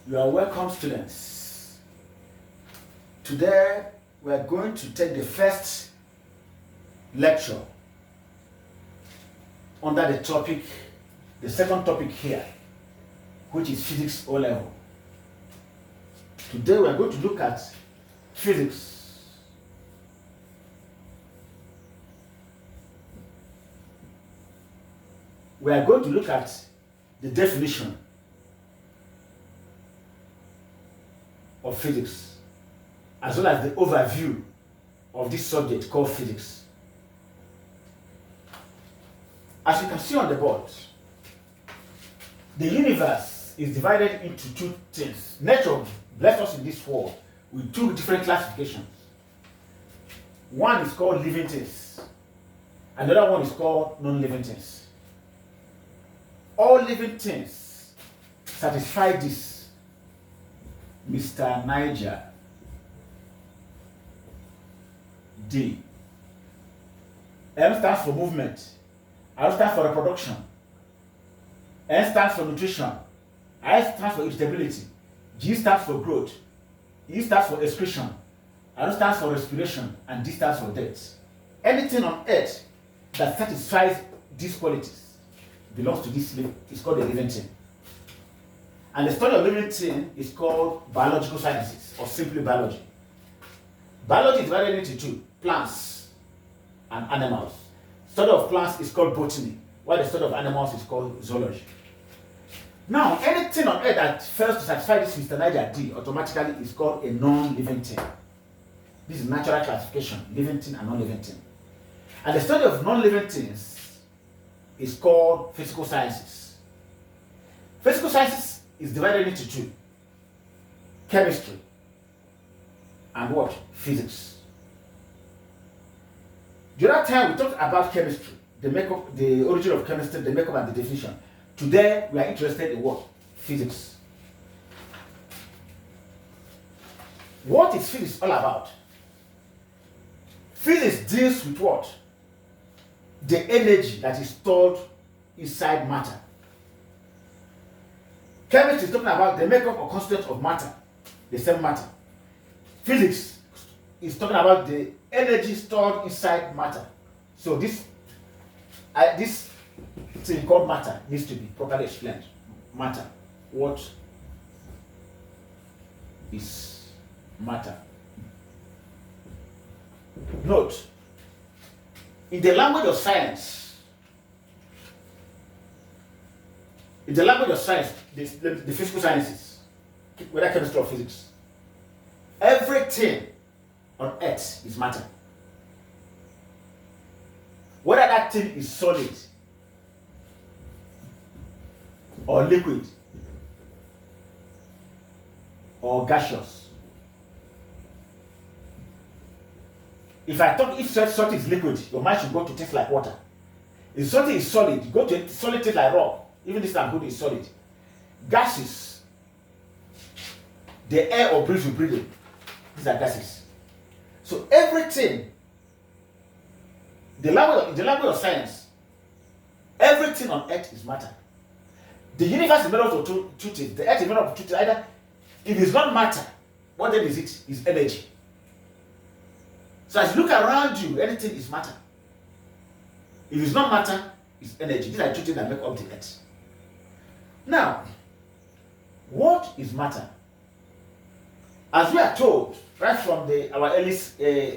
You are welcome, students. Today we are going to take the first lecture under the topic, the second topic here, which is physics O level. Today we are going to look at physics. We are going to look at the definition of physics, as well as the overview of this subject called physics. As you can see on the board, the universe is divided into two things. Nature blessed us in this world with two different classifications. One is called living things, and the other one is called non-living things. All living things satisfy this. Mr. Niger D. M stands for movement. R stands for reproduction. N stands for nutrition. I stands for irritability. G stands for growth. E stands for excretion. R stands for respiration. And D stands for death. Anything on earth that satisfies these qualities belongs to this living. It's called a living thing. And the study of living thing is called biological sciences, or simply biology. Biology is divided into two: plants and animals. Study of plants is called botany, while the study of animals is called zoology. Now, anything on earth that fails to satisfy this Mr. Niger D automatically is called a non-living thing. This is natural classification: living thing and non-living thing. And the study of non-living things is called physical sciences. Physical sciences is divided into two: chemistry and what? Physics. The other time we talked about chemistry, the makeup, the origin of chemistry, the makeup and the definition. Today we are interested in what? Physics. What is physics all about? Physics deals with what? The energy that is stored inside matter. Chemistry is talking about the makeup or constituent of matter, the same matter. Physics is talking about the energy stored inside matter. So this thing called matter needs to be properly explained. Matter. What is matter? Note, in the language of science, the physical sciences, whether chemistry or physics, everything on earth is matter. Whether that thing is solid or liquid or gaseous. If something is liquid, your mind should go to taste like water. If something is solid, you go to solid taste like rock. Even this good is solid. Gases, the air or breeze you breathe in, these are gases. So everything, the language of science, everything on earth is matter. The universe is made up of two things. The earth is made up of two things. Either if it's not matter, what then is it? Is energy. So as you look around you, anything is matter. If it's not matter, it's energy. These are two things that make up the earth. Now, what is matter? As we are told right from our early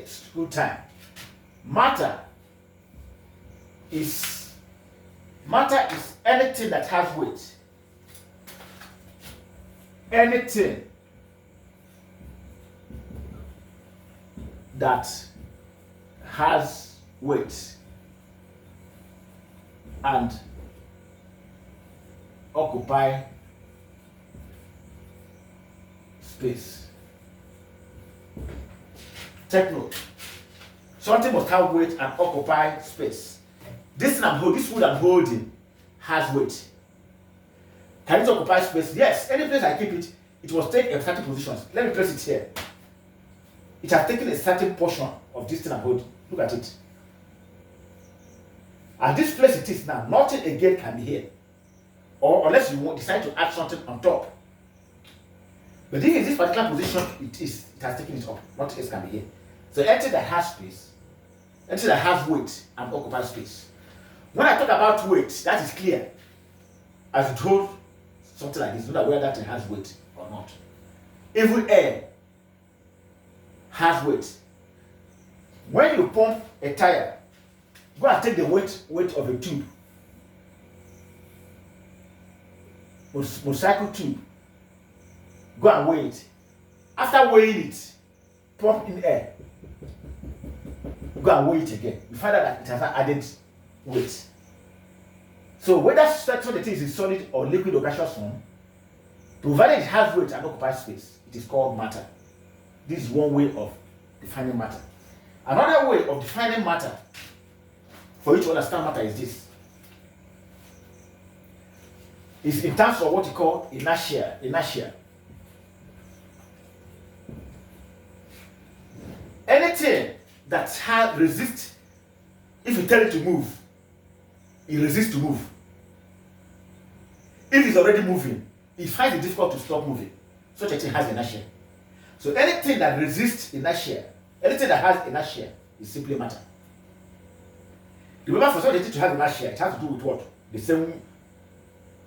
school time, matter is anything that has weight. Anything that has weight and occupy space. Take note. Something must have weight and occupy space. This wood I'm holding has weight. Can it occupy space? Yes. Any place I keep it, it must take a certain position. Let me place it here. It has taken a certain portion of this thing I'm holding. Look at it. And this place it is now, nothing again can be here. Or unless you decide to add something on top. But if in this particular position, it has taken it up. What else can be here? So anything that has space, anything that has weight and occupies space. When I talk about weight, that is clear. As it holds something like this, know whether that thing has weight or not. Even air has weight. When you pump a tire, go and take the weight of a tube, motorcycle tube. Go and weigh it. After weighing it, pump in air. Go and weigh it again. You find out that it has added weight. So whether the thing is solid or liquid or gaseous form, provided it has weight and occupies space, it is called matter. This is one way of defining matter. Another way of defining matter, for you to understand matter, is this. It's in terms of what you call inertia. Anything that resists, if you tell it to move, it resists to move. If it's already moving, it finds it difficult to stop moving. Such a thing has inertia. So anything that resists inertia, anything that has inertia, is simply matter. Remember, for something to have inertia, it has to do with what? The same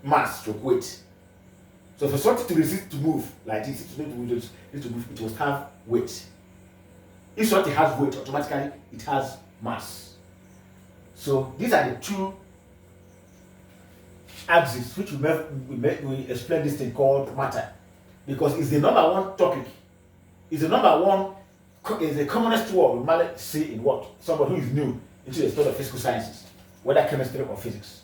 mass or weight. So for something to resist to move like this, it must have weight. If something has weight, automatically it has mass. So these are the two axes which we explain this thing called matter, because it's the number one topic. It's the number one. It's the commonest word we might see in what somebody who is new into the study of physical sciences, whether chemistry or physics.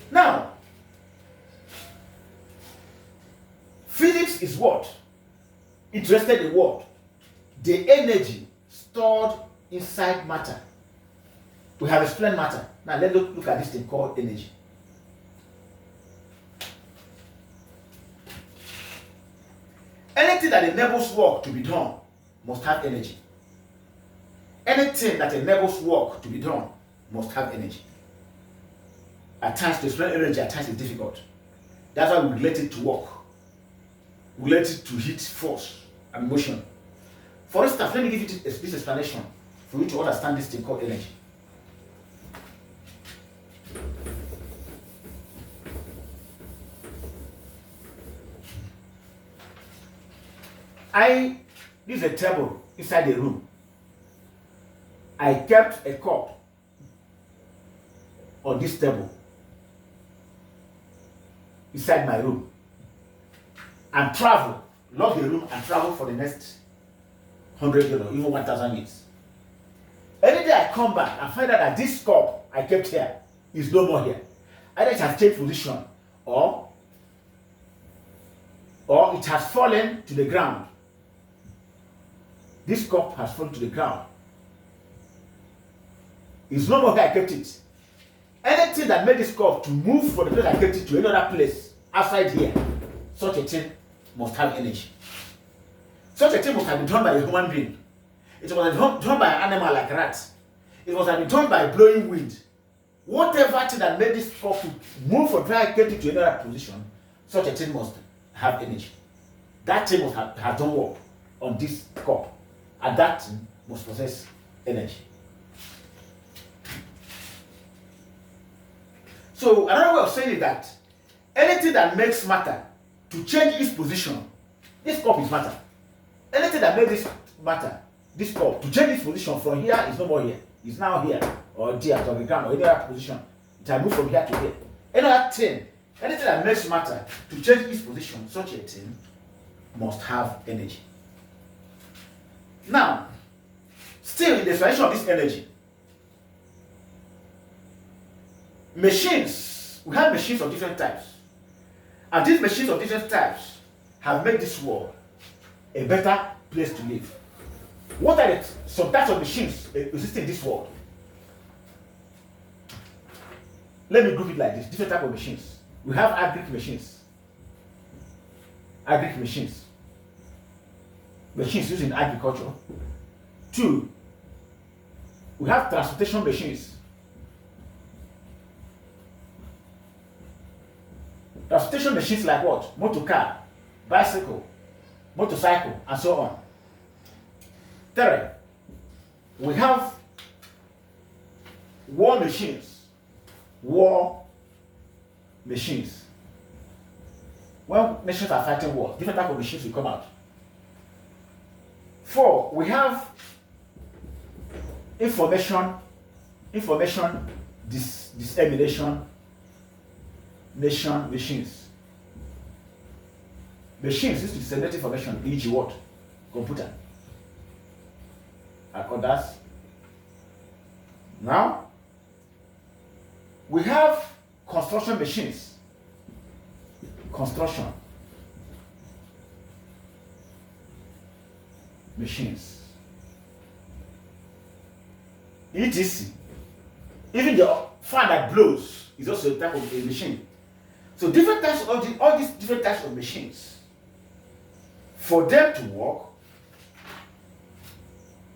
Now, physics is what? Interested in what? The energy stored inside matter. We have explained matter. Now let's look at this thing called energy. Anything that enables work to be done must have energy. Anything that enables work to be done must have energy. At times, to explain energy at times is difficult. That's why we relate it to work. We relate it to heat, force, and motion. For instance, let me give you this explanation for you to understand this thing called energy. This is a table inside the room. I kept a cup on this table inside my room and lock the room and travel for the next 100 years or even 1,000 years. Any day I come back and find out that this cup I kept here is no more here. Either it has changed position or it has fallen to the ground. This cup has fallen to the ground. It's no more where I kept it. Anything that made this cup to move from the place I kept it to another place outside here, such a thing must have energy. Such a thing must have been done by a human being. It must have been done by an animal like a rat. It must have been done by blowing wind. Whatever thing that made this cup to move from where I kept it to another position, such a thing must have energy. That thing must have done work on this cup. And that thing must possess energy. So another way of saying it that anything that makes matter to change its position, this cup is matter. Anything that makes this matter, this cup, to change its position from here is no more here. It's now here or there on the ground or any other position. It has moved from here to here. Anything that makes matter to change its position, such a thing must have energy. Now, still in the explanation of this energy, machines, we have machines of different types. And these machines of different types have made this world a better place to live. What are some types of machines existing in this world? Let me group it like this. Different types of machines. We have agric machines. Machines used in agriculture. 2, we have transportation machines. Transportation machines like what? Motor car, bicycle, motorcycle, and so on. 3, we have war machines. War machines. When nations are fighting war, different type of machines will come out. 4, we have information dissemination nation machines. Machines used to disseminate information, e.g. what? Computer and others. Now, we have construction machines. Construction machines. ETC. Even the fan that blows is also a type of a machine. So different types of all these different types of machines, for them to work,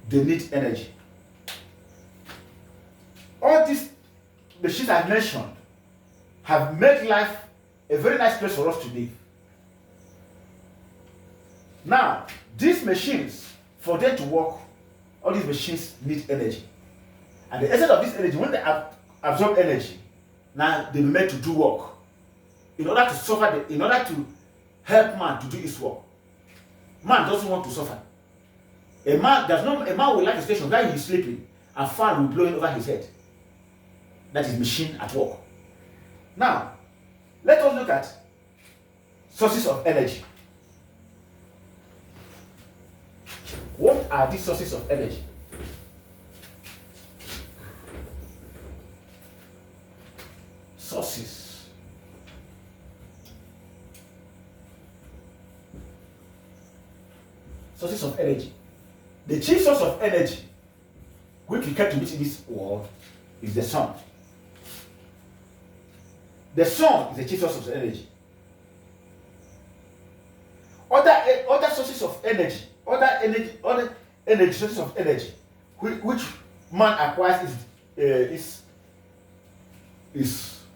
they need energy. All these machines I mentioned have made life a very nice place for us to live. Now, these machines, for them to work, all these machines need energy. And the essence of this energy, when they absorb energy, now they be made to do work. In order to suffer, in order to help man to do his work. Man doesn't want to suffer. A man will like a station where he's sleeping and fan will blow over his head. That is machine at work. Now, let us look at sources of energy. What are these sources of energy? Sources. Sources of energy. The chief source of energy which we come to meet in this world is the sun. The sun is the chief source of energy. Other sources of energy, other energy sources of energy, which man acquires is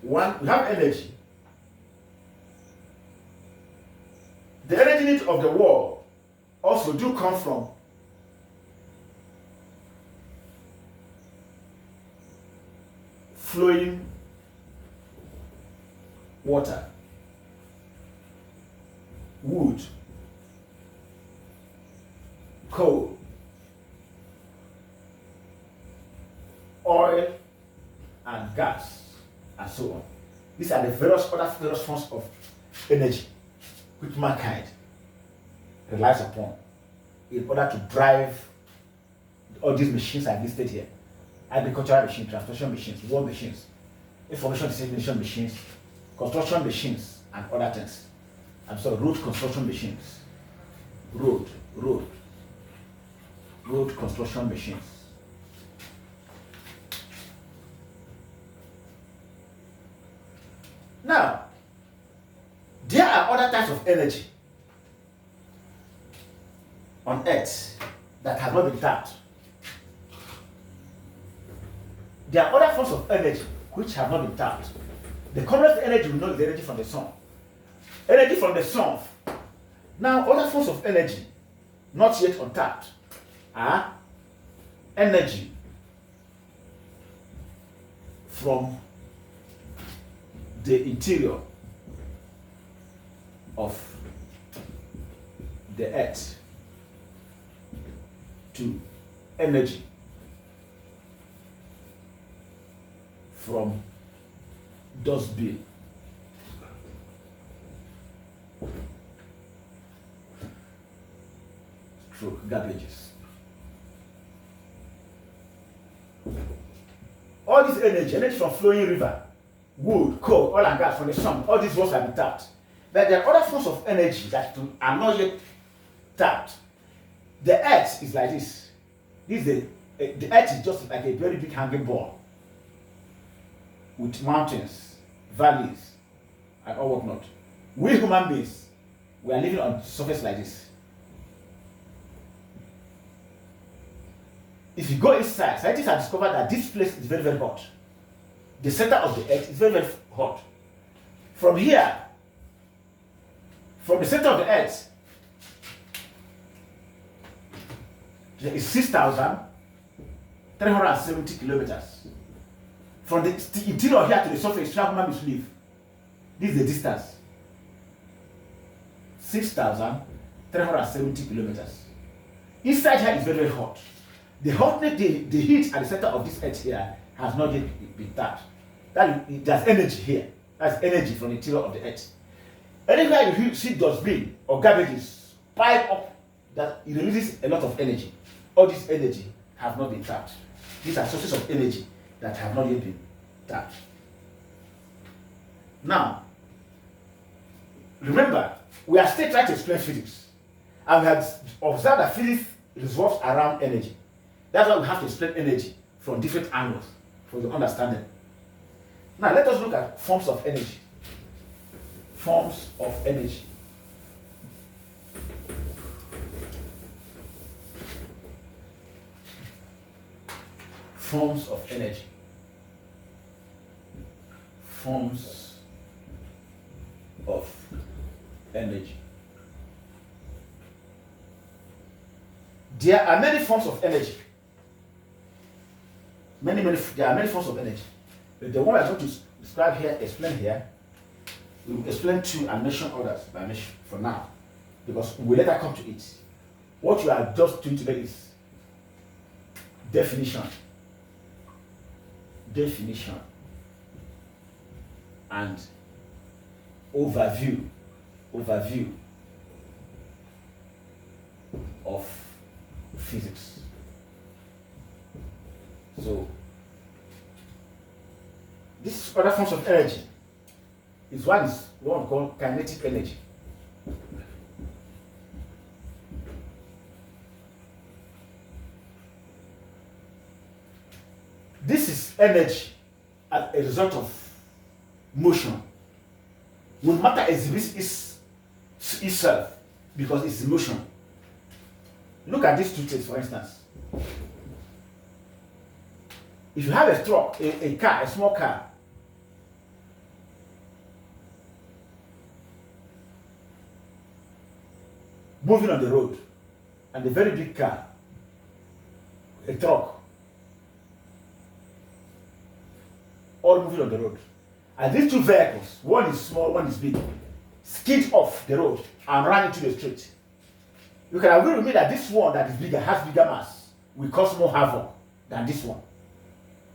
one. We have energy. The energy needs of the world also do come from flowing water, wood, coal, oil, and gas, and so on. These are the various forms of energy which mankind relies upon in order to drive all these machines I listed here. Agricultural machines, transportation machines, war machines, information dissemination machines, construction machines, and other things. I'm sorry, road construction machines. Road construction machines. Now, there are other types of energy on earth that have not been tapped. There are other forms of energy which have not been tapped. The commonest energy we know is the energy from the sun. Energy from the sun. Now, other forms of energy not yet untapped are energy from the interior of the earth to energy from dustbin. Through garbages. All this energy from flowing river, wood, coal, oil and gas from the sun, all these ones have been tapped. But there are other forms of energy that are not yet tapped. The earth is like this. The earth is just like a very big hanging ball with mountains, valleys, and all whatnot. We human beings, we are living on the surface like this. If you go inside, scientists have discovered that this place is very, very hot. The center of the earth is very, very hot. From here, from the center of the earth is 6,370 kilometers. From the interior here to the surface, where human beings live. This is the distance. 6,370 kilometers. Inside here is very, very hot. The hotness, the heat at the center of this earth here has not yet been tapped. There's energy here. That's energy from the interior of the earth. Anywhere you see dustbin or garbages piled up, that it releases a lot of energy. All this energy have not been tapped. These are sources of energy that have not yet been tapped. Now, remember, we are still trying to explain physics. And we have observed that physics revolves around energy. That's why we have to explain energy from different angles for the understanding. Now, let us look at forms of energy. Forms of energy. Forms of energy. Forms of energy. There are many forms of energy. There are many forms of energy. But the one I'm going to describe here, explain here, we will explain two and mention others by mention for now, because we will later come to it. What you are just doing today is definition, and overview of physics. So this other forms of energy is what we call kinetic energy. This is energy as a result of motion. When matter exhibits itself because it's in motion. Look at these two things, for instance. If you have a truck, a car, a small car, moving on the road, and a very big car, a truck, all moving on the road. And these two vehicles, one is small, one is big, skid off the road and run into the street. You can agree with me that this one that is bigger, has bigger mass, will cause more havoc than this one.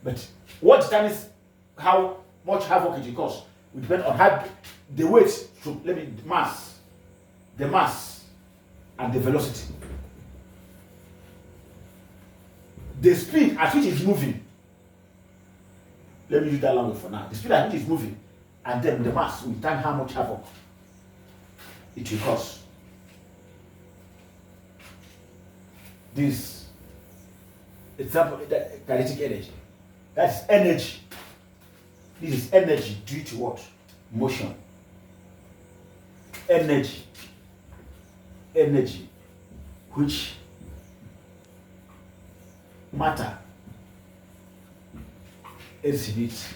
But what determines how much havoc it will cause will depend on how the weight, the mass, and the velocity. The speed at which it's moving. Let me use that language for now. The speed at which it's moving, and then the mass will determine how much havoc it will cause. This example, kinetic energy. That's energy. This is energy due to what? Motion. Energy. Energy which matter exhibits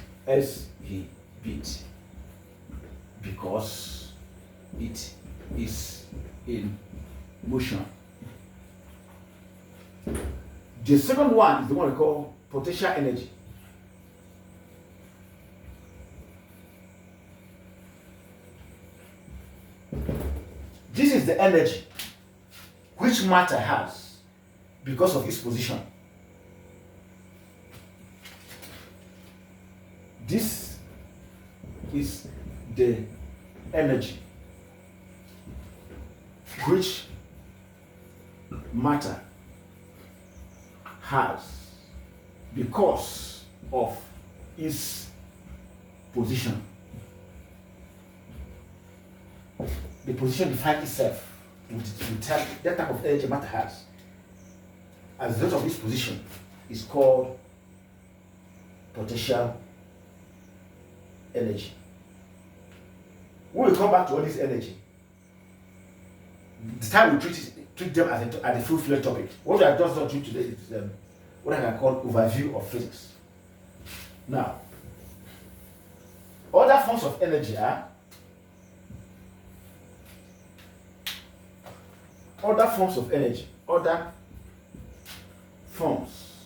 because it is in motion. The second one is the one we call potential energy. This is the energy which matter has because of its position. This is the energy which matter has because of its position. The position defines itself with that type of energy matter has. As a result of its position is called potential energy. We will come back to all this energy. The time we treat them as a full-fledged topic. What I just done today is what I can call overview of physics. Now, other forms of energy are other forms of energy. Other forms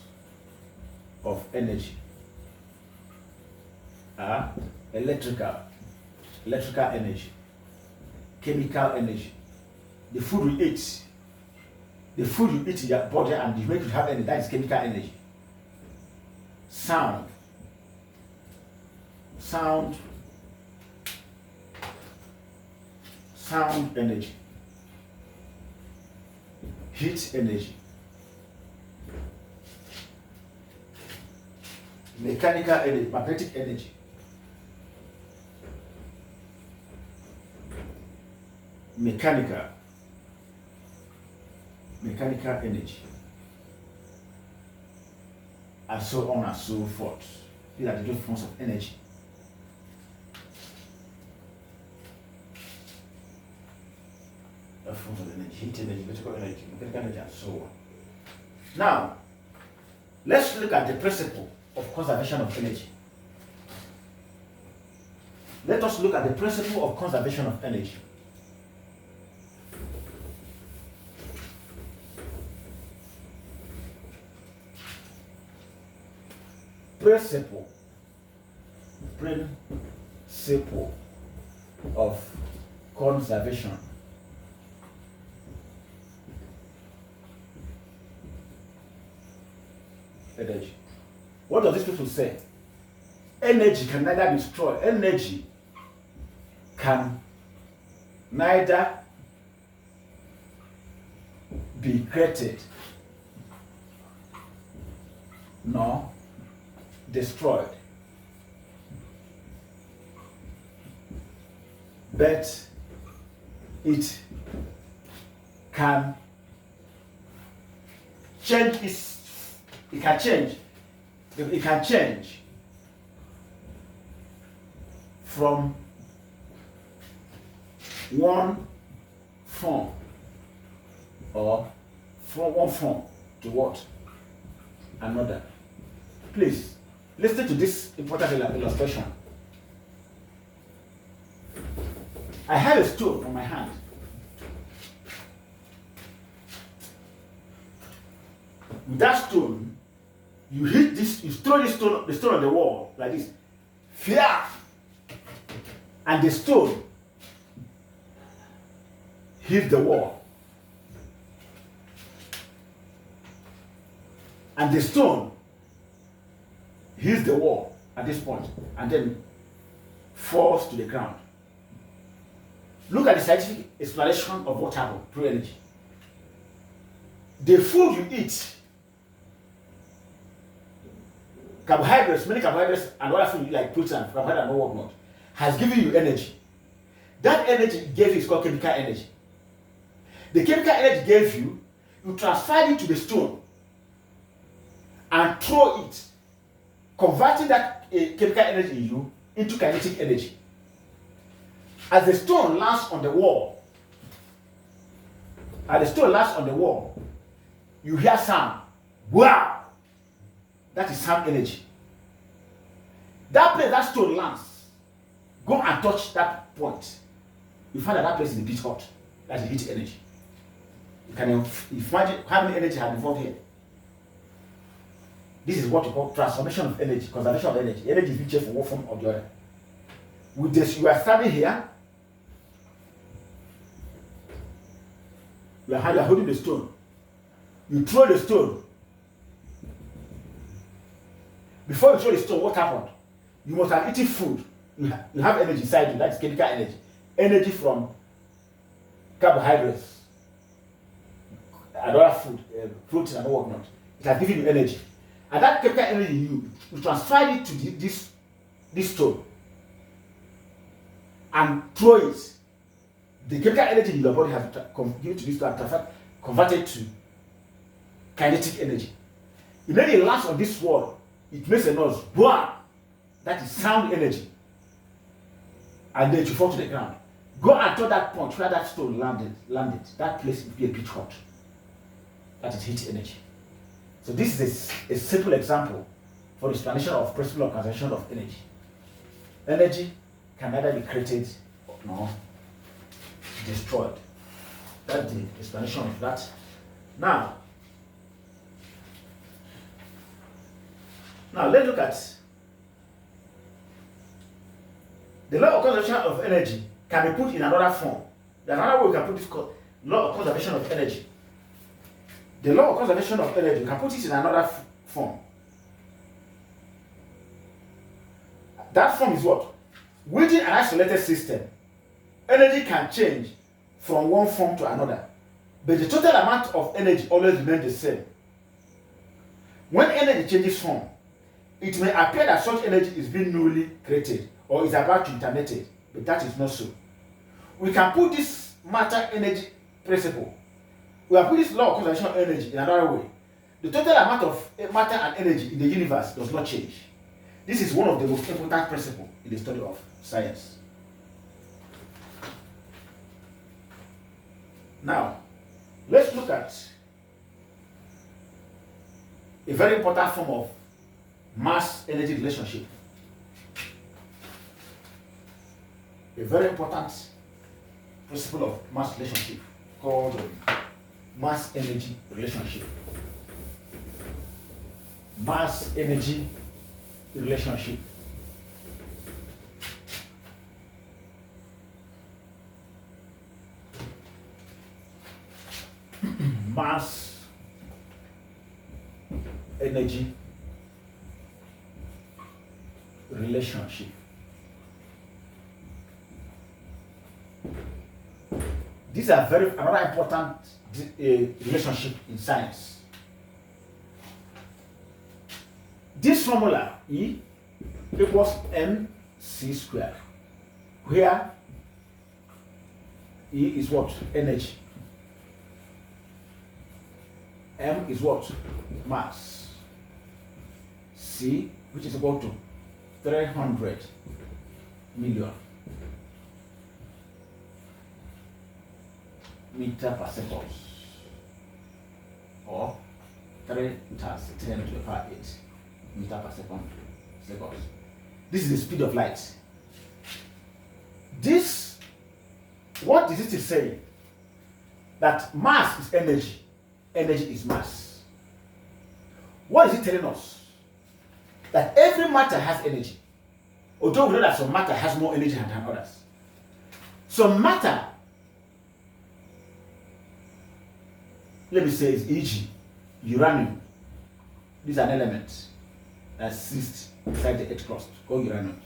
of energy are electrical energy, chemical energy. The food you eat, in your body and the make you have energy, that is chemical energy. Sound energy, heat energy, mechanical energy, magnetic energy, mechanical energy, and so on and so forth. These are the different forms of energy. Forms of energy, heat energy, electrical energy, mechanical energy, and so on. Now, let's look at the principle of conservation of energy. Let us look at the principle of conservation of energy. Principle of conservation. Energy. What does this people say? Energy can neither be destroyed. Energy can neither be created nor destroyed, but it can change it can change from one form to what? Another. Please listen to this important illustration. I have a stone on my hand. With that stone, you hit this, you throw the stone on the wall like this. Fear! And the stone hit the wall. And the stone hits the wall at this point and then falls to the ground. Look at the scientific explanation of what happened through energy. The food you eat, carbohydrates, many carbohydrates, and other food like protein, carbohydrates, and whatnot, has given you energy. That energy gave you is called chemical energy. The chemical energy gave you, you transferred it to the stone and throw it, converting that chemical energy in you into kinetic energy. As the stone lands on the wall, you hear sound. Wow! That is sound energy. That place that stone lands, go and touch that point. You find that place is a bit hot. That's the heat energy. You can imagine how many energy have involved here. This is what we call transformation of energy, conservation of energy. Energy is featured for one form or the other. With this, you are standing here. You are holding the stone. You throw the stone. Before you throw the stone, what happened? You must have eaten food. You have energy inside you. That's chemical energy. Energy from carbohydrates and other food, protein and whatnot. It has given you energy. And that chemical energy you transfer it to this stone and throw it. The chemical energy in your body has given to this stone and converted to kinetic energy. Immediately it lands on this wall, it makes a noise. Boom! That is sound energy. And then it will fall to the ground. Go and to that point where that stone landed. That place will be a bit hot. That is heat energy. So this is a simple example for the explanation of principle of conservation of energy. Energy can neither be created nor destroyed. That's the explanation of that. Now let's look at the law of conservation of energy. Can be put in another form. There's another way we can put this law of conservation of energy. The law of conservation of energy, we can put it in another form. That form is what? Within an isolated system, energy can change from one form to another, but the total amount of energy always remains the same. When energy changes form, it may appear that such energy is being newly created or is about to intermittent, but that is not so. We can put this matter energy principle, we have put this law of conservation of energy in another way. The total amount of matter and energy in the universe does not change. This is one of the most important principles in the study of science. Now, let's look at a very important form of mass-energy relationship. A very important principle of mass relationship called mass-energy relationship. Mass-energy relationship. Mass energy relationship. These are another important relationship in science. This formula E equals mc squared, where E is what? Energy. M is what? Mass. C, which is equal to 300 million meter per second, or 3 times 10 to the power 8 meter per second seconds. This is the speed of light. This, what is it saying? That mass is energy, energy is mass. What is it telling us? That every matter has energy, although we know that some matter has more energy than others. Some matter, let me say, is e.g. uranium. This is an element that exists inside the Earth crust called uranium.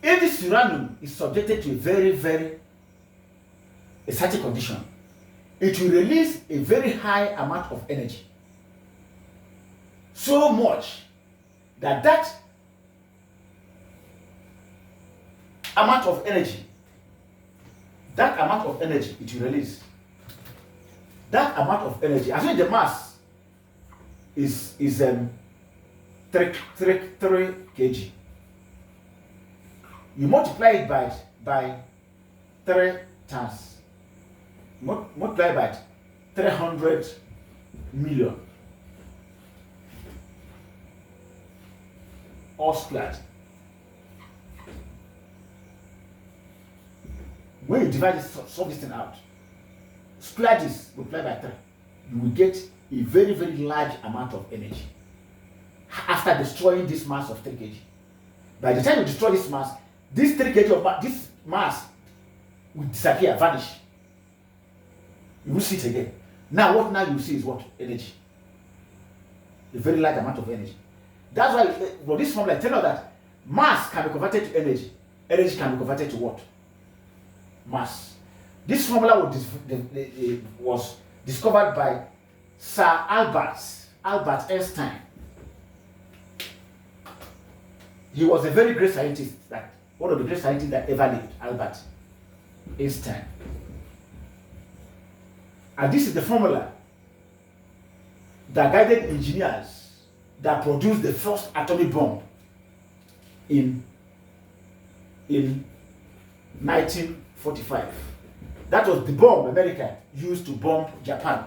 If this uranium is subjected to a very exciting condition, it will release a very high amount of energy. So much that amount of energy it will release, that amount of energy, as in the mass is 3 kg. You multiply it by 3 times, multiply by 300 million, all squared. When you divide this, solve this thing out, square this, multiply by 3, you will get a very large amount of energy after destroying this mass of 3 kg. By the time you destroy this mass, this 3 kg of this mass will disappear, vanish. You will see it again. Now what you see is what? Energy. A very large amount of energy. That's why this formula tells us that mass can be converted to energy. Energy can be converted to what? Mass. This formula was discovered by Sir Albert Einstein. He was a very great scientist, one of the great scientists that ever lived, Albert Einstein. And this is the formula that guided engineers that produced the first atomic bomb in 1945. That was the bomb America used to bomb Japan.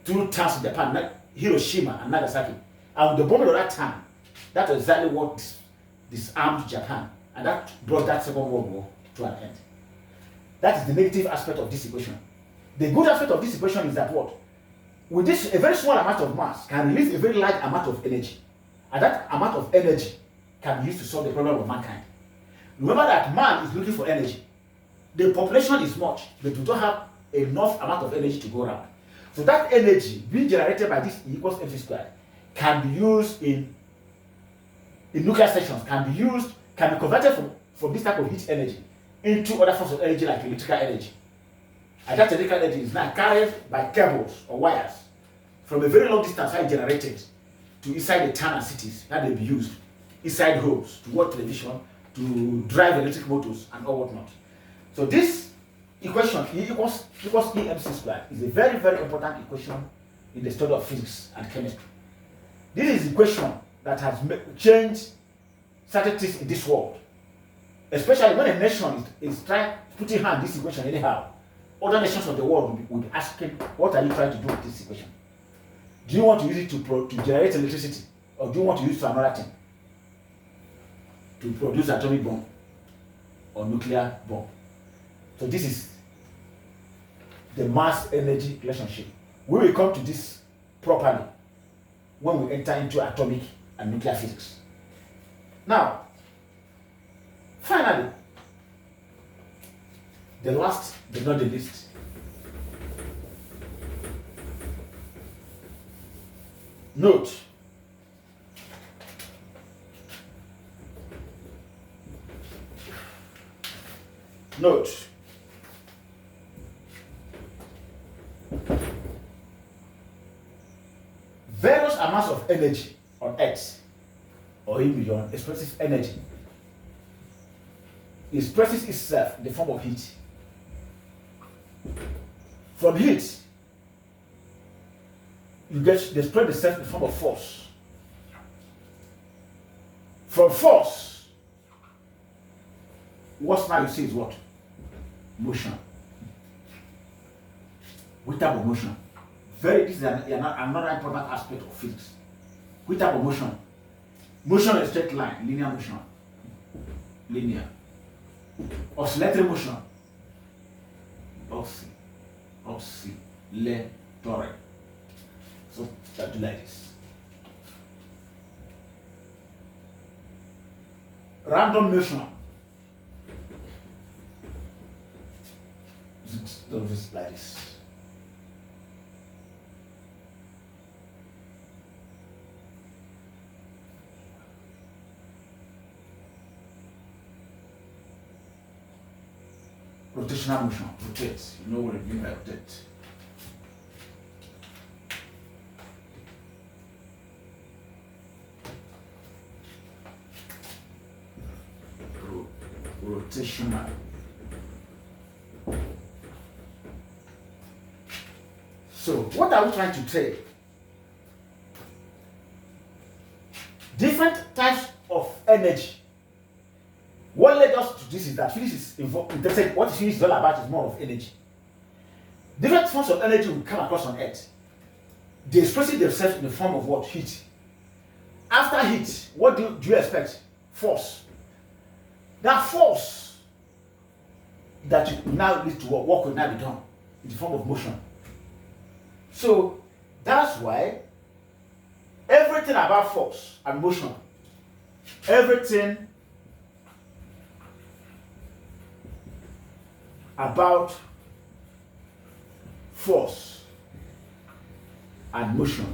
2 towns in Japan, Hiroshima and Nagasaki. And with the bomb of that time, that was exactly what disarmed Japan. And that brought that Second World War to an end. That is the negative aspect of this equation. The good aspect of this equation is that what? With this, a very small amount of mass can release a very large amount of energy. And that amount of energy can be used to solve the problem of mankind. Remember that man is looking for energy. The population is much, but we don't have enough amount of energy to go around. So that energy being generated by this E equals mc squared can be used in nuclear stations, can be converted from this type of heat energy into other forms of energy like electrical energy. And that electrical energy is now carried by cables or wires from a very long distance how generated to inside the town and cities that they be used inside homes to watch television, to drive electric motors and all whatnot. So this equation E equals mc squared is a very, very important equation in the study of physics and chemistry. This is the equation that has changed certain things in this world. Especially when a nation is trying putting hand this equation anyhow, other nations of the world will be asking, what are you trying to do with this equation? Do you want to use it to generate electricity, or do you want to use it for another thing? To produce atomic bomb or nuclear bomb. So this is the mass energy relationship. We will come to this properly when we enter into atomic and nuclear physics. Now, finally, the last but not the least, note various amounts of energy on Earth or even beyond expresses energy. It expresses itself in the form of heat. From heat, you get the spread itself in the form of force. From force, what now you see is what? Motion. What type of motion? This is another important aspect of physics. What type of motion? Motion is straight line, linear motion. Linear. Oscillatory motion. Oscillatory. So that do like this. Random motion. Just like this. Rotational motion, rotate. You know what I mean by rotate. Rotational. So, what are we trying to say? Different types of energy. What led us to this is that physics is involved. What physics is all about is more of energy. Different forms of energy will come across on Earth. They express themselves in the form of what? Heat. After heat, what do you expect? Force. That force that you now need to work will now be done in the form of motion. So that's why everything about force and motion, everything about force and motion,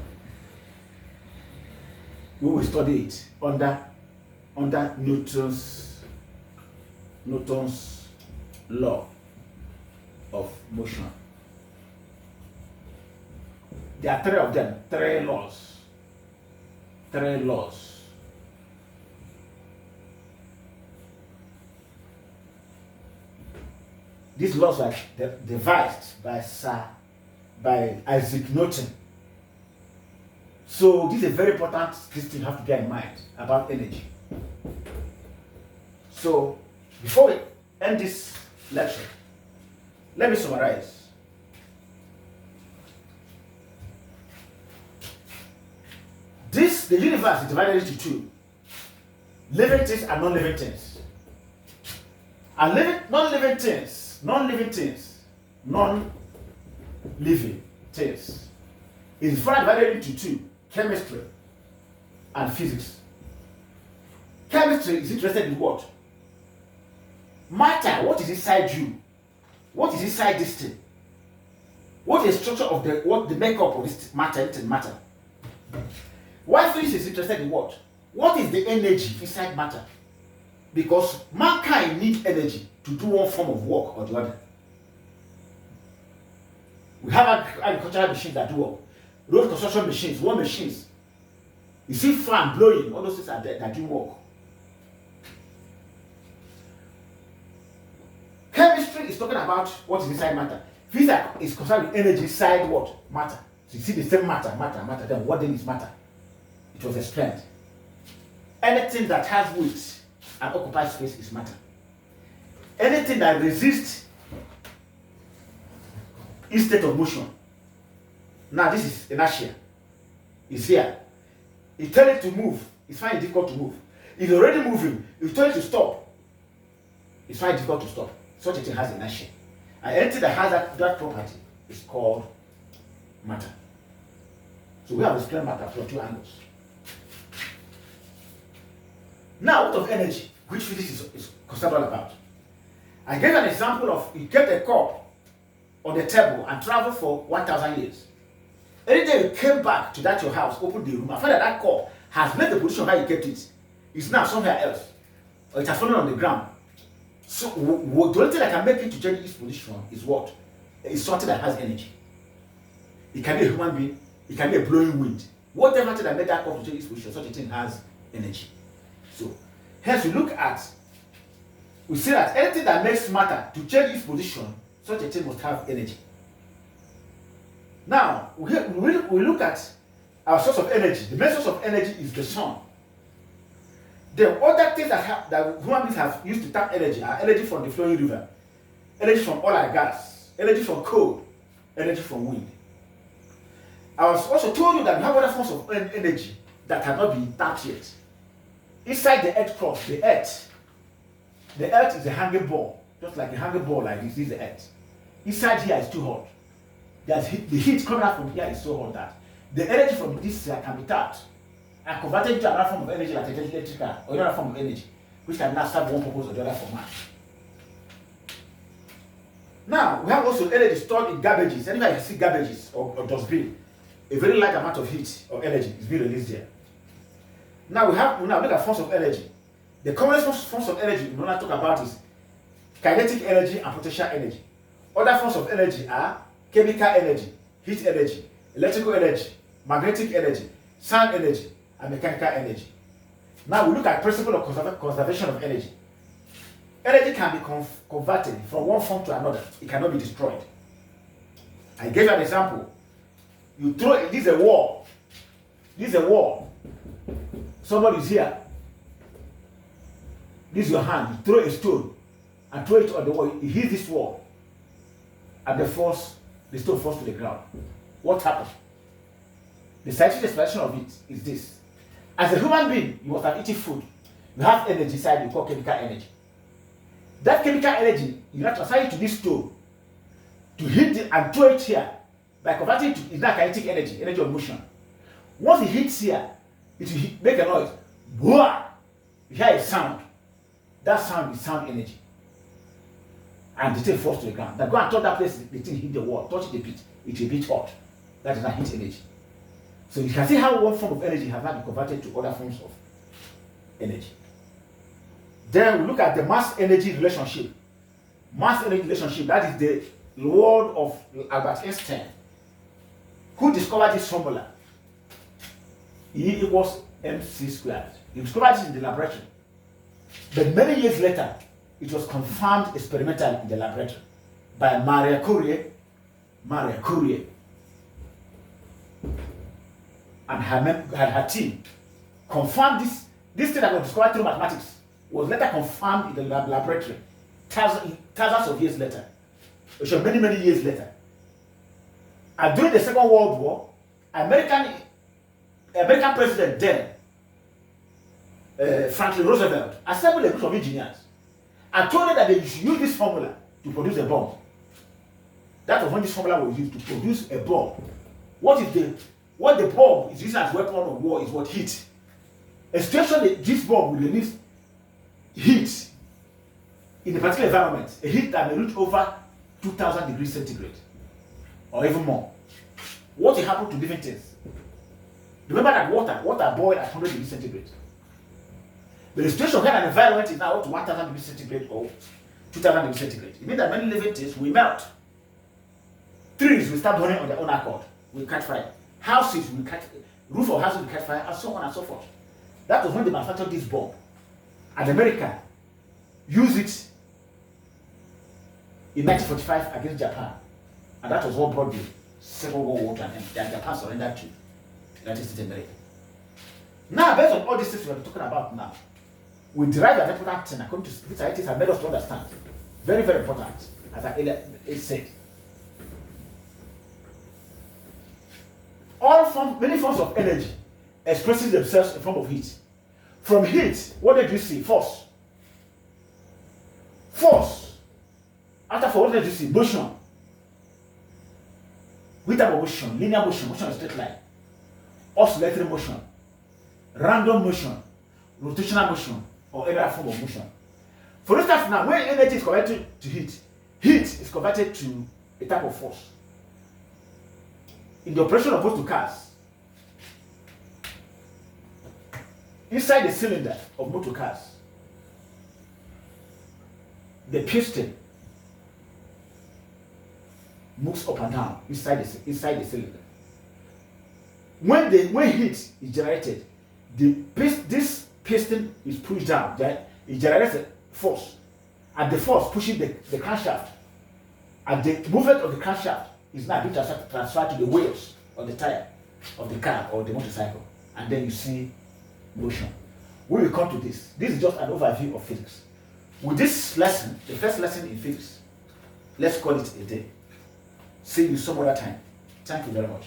we will study it under Newton's law of motion. There are three of them, three laws. These laws were devised by Isaac Newton. So this is a very important thing you have to bear in mind about energy. So before we end this lecture, let me summarize. The universe is divided into two: living things and non-living things. And non-living things, non-living things, non-living things, is further divided into two: chemistry and physics. Chemistry is interested in what? Matter. What is inside you? What is inside this thing? What is the structure of the makeup of this matter? Matter. Why physics is interested in what? What is the energy inside matter? Because mankind needs energy to do one form of work or the other. We have agricultural machines that do work. Road construction machines, war machines. You see fan blowing, all those things are there that do work. Chemistry is talking about what is inside matter. Physics is concerned with energy inside what? Matter. So you see the same matter. Then what then is matter? It was explained. Anything that has weight and occupies space is matter. Anything that resists is state of motion. Now this is inertia. It's here. You tell it to move, it's finding it difficult to move. It's already moving. You tell it to stop, it's finding it difficult to stop. Such a thing has inertia. And anything that has that property is called matter. So we have explained matter from two angles. Now, out of energy, which physics is concerned all about. I gave an example of you kept a cup on the table and traveled for 1,000 years. Any day you came back to your house, opened the room, and found that cup has left the position where you kept it. It's now somewhere else. Or it has fallen on the ground. So the only thing that can make it to change its position is what? It's something that has energy. It can be a human being, it can be a blowing wind. Whatever thing that made that cup to change its position, such a thing has energy. So, hence we see that anything that makes matter to change its position, such a thing must have energy. Now, we look at our source of energy. The main source of energy is the sun. The other things that human beings have used to tap energy are energy from the flowing river, energy from oil and gas, energy from coal, energy from wind. I was also told you that we have other forms of energy that have not been tapped yet. Inside the earth crust, the earth is a hanging ball, just like a hanging ball like this is the earth. Inside here is too hot. The heat coming out from here is so hot that the energy from this can be tapped and converted into another form of energy like electrical or another form of energy, which can now serve one purpose or the other for man. Now, we have also energy stored in garbages. Anybody see garbages or dustbin, a very light amount of heat or energy is being released there. Now we look at forms of energy. The commonest forms of energy we want to talk about is kinetic energy and potential energy. Other forms of energy are chemical energy, heat energy, electrical energy, magnetic energy, sound energy, and mechanical energy. Now we look at principle of conservation of energy. Energy can be converted from one form to another. It cannot be destroyed. I gave an example. You throw this is a wall. This is a wall. Somebody is here. This is your hand. You throw a stone and throw it on the wall. You hit this wall. And the stone falls to the ground. What happened? The scientific explanation of it is this. As a human being, you must have eaten food. You have energy inside you called chemical energy. That chemical energy, you have to transfer it to this stone to hit it and throw it here. By converting it to kinetic energy, energy of motion. Once it hits here, it will make a noise. Boah! You hear a sound. That sound is sound energy. And the thing falls to the ground. Now go and touch that place, the thing hit the wall, touch the pit, it will be hot. That is not heat energy. So you can see how one form of energy has now been converted to other forms of energy. Then we look at the mass energy relationship. Mass energy relationship, that is the word of Albert Einstein, who discovered this formula. E equals mc squared. He discovered it in the laboratory. But many years later, it was confirmed experimentally in the laboratory by Marie Curie. And her team confirmed this thing that was discovered through mathematics was later confirmed in the laboratory thousands of years later. Which was many years later. And during the Second World War, American president then, Franklin Roosevelt, assembled a group of engineers and told them that they should use this formula to produce a bomb. That was when this formula was used to produce a bomb. What the bomb is used as weapon of war is what? Heat. A situation that this bomb will release heat in a particular environment, a heat that may reach over 2,000 degrees centigrade or even more. What will happen to living things? Remember that water boils at 100 degrees centigrade. But the situation where an environment is now up to 1,000 degrees centigrade or 2,000 degrees centigrade, it means that many living things will melt. Trees will start burning on their own accord, will catch fire. Houses will catch, roof of houses will catch fire, and so on and so forth. That was when they manufactured this bomb. And America used it in 1945 against Japan. And that was what brought the Second World War to an end. Japan surrendered to the United States of America. Now, based on all these things we're talking about now, we derive an important thing according to these scientists have made us to understand. Very, very important, as I earlier said. Many forms of energy expresses themselves in form of heat. From heat, what did you see? Force. Force. After force, what did you see? Motion. Which type of motion? Linear motion, motion in straight line. Oscillatory motion. Random motion. Rotational motion. Or any other form of motion. For instance, now, when energy is converted to heat, heat is converted to a type of force. In the operation of motor cars, inside the cylinder of motor cars, the piston moves up and down inside the cylinder. When heat is generated, this piston is pushed down. It generates a force, and the force pushes the crankshaft, and the movement of the crankshaft is now being transferred to the wheels of the tire of the car or the motorcycle, and then you see motion. We will come to this. This is just an overview of physics. With this lesson, the first lesson in physics, let's call it a day. See you some other time. Thank you very much.